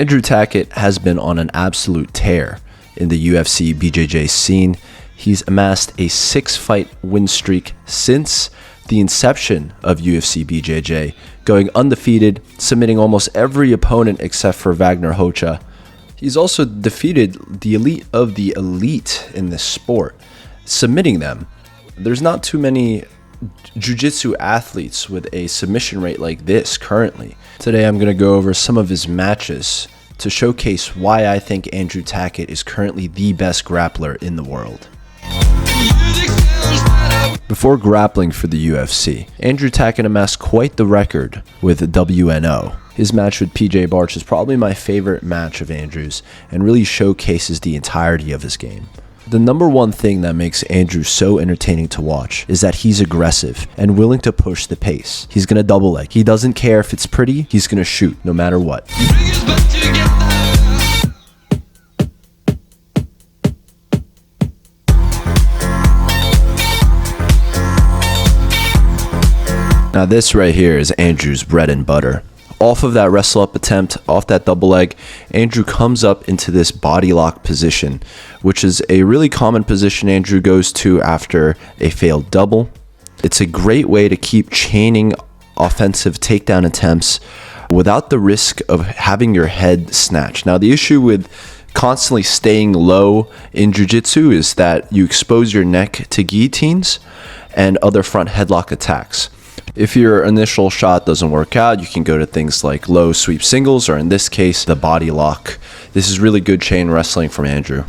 Andrew Tackett has been on an absolute tear in the UFC BJJ scene. He's amassed a 6-fight win streak since the inception of UFC BJJ, going undefeated, submitting almost every opponent except for Wagner Hocha. He's also defeated the elite of the elite in this sport, submitting them. There's not too many jiu-jitsu athletes with a submission rate like this currently. Today I'm going to go over some of his matches to showcase why I think Andrew Tackett is currently the best grappler in the world. Before grappling for the UFC, Andrew Tackett amassed quite the record with WNO. His match with PJ Barch is probably my favorite match of Andrew's and really showcases the entirety of his game. The number one thing that makes Andrew so entertaining to watch is that he's aggressive and willing to push the pace. He's going to double leg. He doesn't care if it's pretty, he's going to shoot no matter what. Now this right here is Andrew's bread and butter. Off of that wrestle up attempt, off that double leg, Andrew comes up into this body lock position, which is a really common position Andrew goes to after a failed double. It's a great way to keep chaining offensive takedown attempts without the risk of having your head snatched. Now the issue with constantly staying low in jiu-jitsu is that you expose your neck to guillotines and other front headlock attacks. If your initial shot doesn't work out, you can go to things like low sweep singles, or in this case, the body lock. This is really good chain wrestling from Andrew.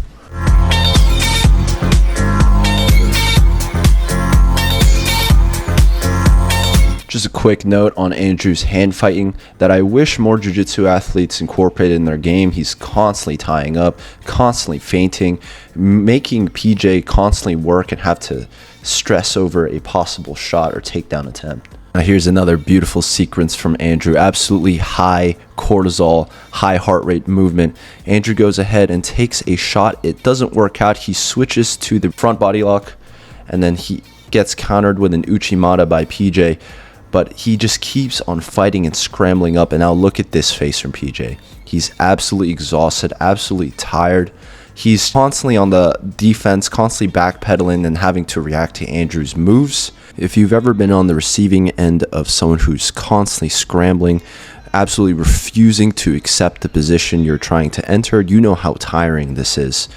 Just a quick note on Andrew's hand fighting that I wish more jiu-jitsu athletes incorporated in their game. He's constantly tying up, constantly feinting, making PJ constantly work and have to stress over a possible shot or takedown attempt. Now here's another beautiful sequence from Andrew. Absolutely high cortisol, high heart rate movement. Andrew goes ahead and takes a shot. It doesn't work out. He switches to the front body lock and then he gets countered with an Uchimata by PJ. But he just keeps on fighting and scrambling up. And now look at this face from PJ. He's absolutely exhausted, absolutely tired. He's constantly on the defense, constantly backpedaling and having to react to Andrew's moves. If you've ever been on the receiving end of someone who's constantly scrambling, absolutely refusing to accept the position you're trying to enter, you know how tiring this is.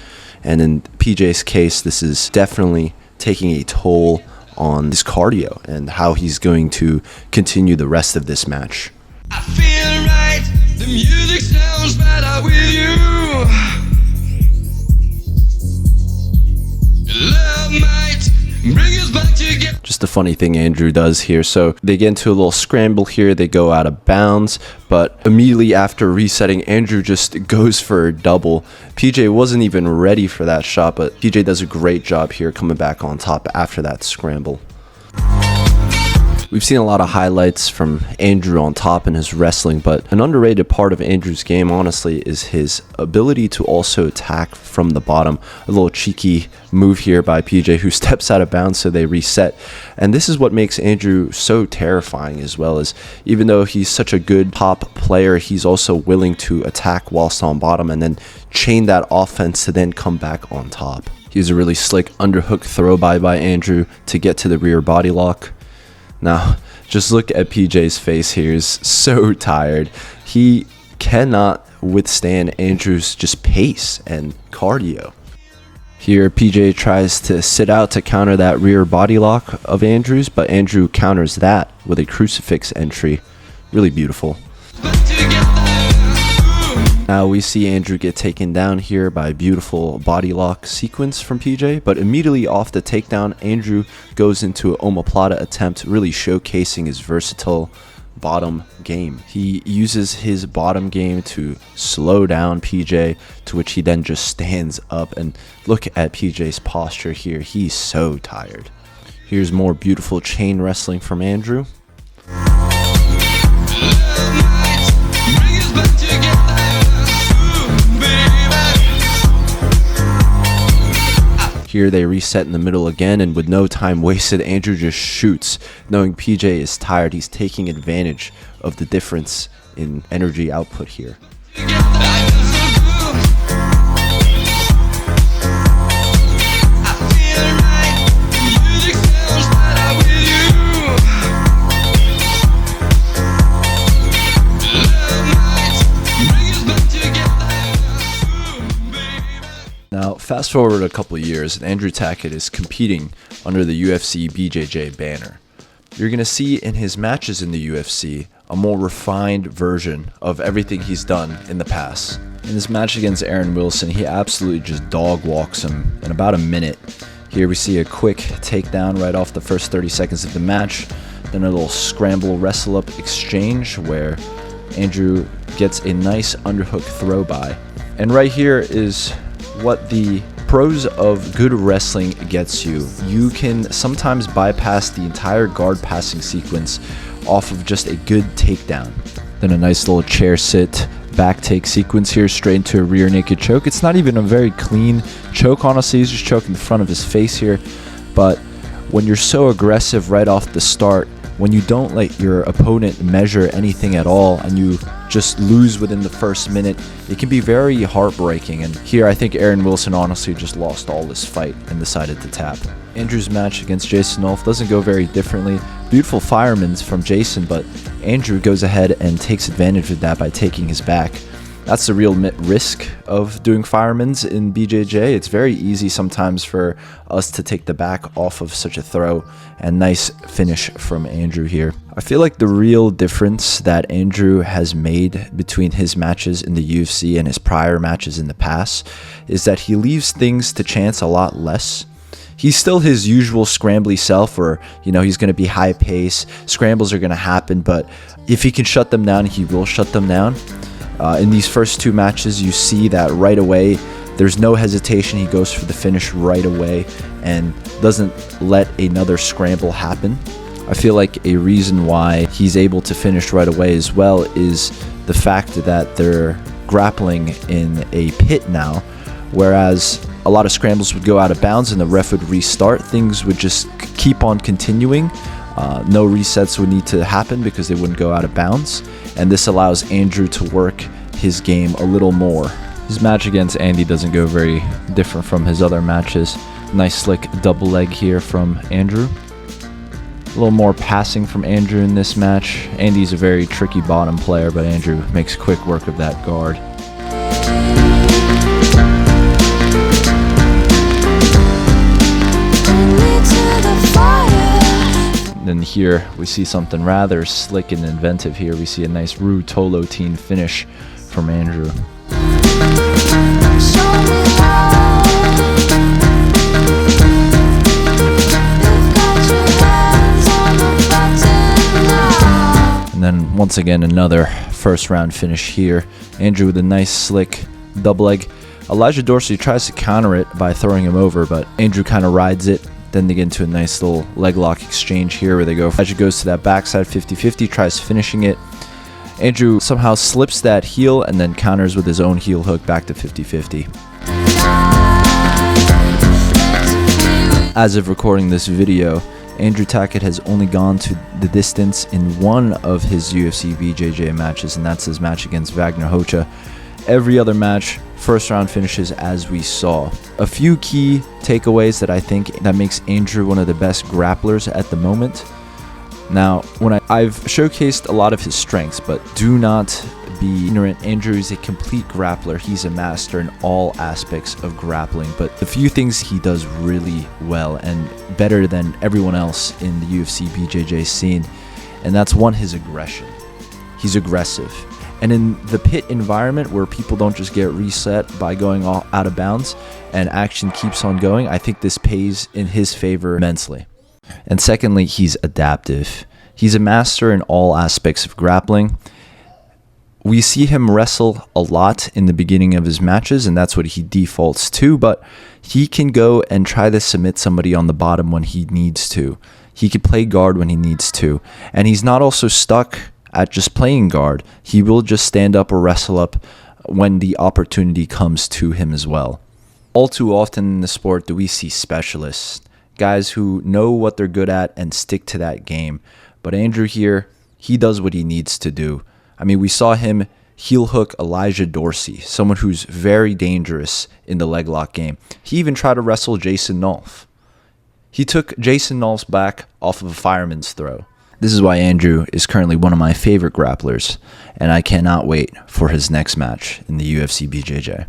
And in PJ's case, this is definitely taking a toll on his cardio and how he's going to continue the rest of this match. I feel right, the music sounds better with you. Love might bring us back together. Just a funny thing Andrew does here. So they get into a little scramble here. They go out of bounds, but immediately after resetting, Andrew just goes for a double. PJ wasn't even ready for that shot, but PJ does a great job here coming back on top after that scramble. We've seen a lot of highlights from Andrew on top in his wrestling, but an underrated part of Andrew's game, honestly, is his ability to also attack from the bottom. A little cheeky move here by PJ, who steps out of bounds so they reset. And this is what makes Andrew so terrifying, as well as even though he's such a good top player, he's also willing to attack whilst on bottom and then chain that offense to then come back on top. Here's a really slick underhook throw by Andrew to get to the rear body lock. Now, just look at PJ's face here. He's so tired. He cannot withstand Andrew's just pace and cardio. Here, PJ tries to sit out to counter that rear body lock of Andrew's, but Andrew counters that with a crucifix entry. Really beautiful. Now we see Andrew get taken down here by a beautiful body lock sequence from PJ, but immediately off the takedown, Andrew goes into an omoplata attempt, really showcasing his versatile bottom game. He uses his bottom game to slow down PJ, to which he then just stands up, and look at PJ's posture here. He's so tired. Here's more beautiful chain wrestling from Andrew. Here they reset in the middle again, and with no time wasted, Andrew just shoots. Knowing PJ is tired, he's taking advantage of the difference in energy output here. Fast forward a couple of years, and Andrew Tackett is competing under the UFC BJJ banner. You're going to see in his matches in the UFC a more refined version of everything he's done in the past. In this match against Aaron Wilson, he absolutely just dog walks him in about a minute. Here we see a quick takedown right off the first 30 seconds of the match, then a little scramble wrestle up exchange where Andrew gets a nice underhook throw by. And right here is what the pros of good wrestling gets you. You can sometimes bypass the entire guard passing sequence off of just a good takedown. Then a nice little chair sit back take sequence here straight into a rear naked choke. It's not even a very clean choke, honestly. He's just choking the front of his face here. But when you're so aggressive right off the start, when you don't let your opponent measure anything at all and you just lose within the first minute, it can be very heartbreaking. And here I think Aaron Wilson honestly just lost all this fight and decided to tap. Andrew's match against Jason Nolf doesn't go very differently. Beautiful fireman's from Jason, but Andrew goes ahead and takes advantage of that by taking his back. That's the real risk of doing fireman's in BJJ. It's very easy sometimes for us to take the back off of such a throw, and nice finish from Andrew here. I feel like the real difference that Andrew has made between his matches in the UFC and his prior matches in the past is that he leaves things to chance a lot less. He's still his usual scrambly self where, he's going to be high pace, scrambles are going to happen, but if he can shut them down, he will shut them down. In these first two matches, you see that right away. There's no hesitation. He goes for the finish right away and doesn't let another scramble happen. I feel like a reason why he's able to finish right away as well is the fact that they're grappling in a pit now, whereas a lot of scrambles would go out of bounds and the ref would restart. Things would just keep on continuing. No resets would need to happen because they wouldn't go out of bounds. And this allows Andrew to work his game a little more. His match against Andy doesn't go very different from his other matches. Nice slick double leg here from Andrew. A little more passing from Andrew in this match. Andy's a very tricky bottom player, but Andrew makes quick work of that guard. Then here we see something rather slick and inventive here. We see a nice Rutolotine finish from Andrew. And then once again another first round finish here. Andrew with a nice slick double leg. Elijah Dorsey tries to counter it by throwing him over, but Andrew kind of rides it. Then they get into a nice little leg lock exchange here where they go. Elijah goes to that backside 50-50, tries finishing it. Andrew somehow slips that heel and then counters with his own heel hook back to 50-50. As of recording this video, Andrew Tackett has only gone to the distance in one of his UFC BJJ matches, and that's his match against Wagner Hocha. Every other match, first round finishes as we saw. A few key takeaways that I think that makes Andrew one of the best grapplers at the moment. Now, I've showcased a lot of his strengths, but do not be ignorant. Andrew is a complete grappler. He's a master in all aspects of grappling, but the few things he does really well and better than everyone else in the UFC BJJ scene, and that's one, his aggression. He's aggressive. And in the pit environment where people don't just get reset by going out of bounds and action keeps on going, I think this pays in his favor immensely. And secondly, he's adaptive. He's a master in all aspects of grappling. We see him wrestle a lot in the beginning of his matches, and that's what he defaults to, but he can go and try to submit somebody on the bottom when he needs to. He can play guard when he needs to. And he's not also stuck at just playing guard. He will just stand up or wrestle up when the opportunity comes to him as well. All too often in the sport do we see specialists, guys who know what they're good at and stick to that game. But Andrew here, he does what he needs to do. I mean, we saw him heel hook Elijah Dorsey, someone who's very dangerous in the leg lock game. He even tried to wrestle Jason Nolf. He took Jason Nolf's back off of a fireman's throw. This is why Andrew is currently one of my favorite grapplers, and I cannot wait for his next match in the UFC BJJ.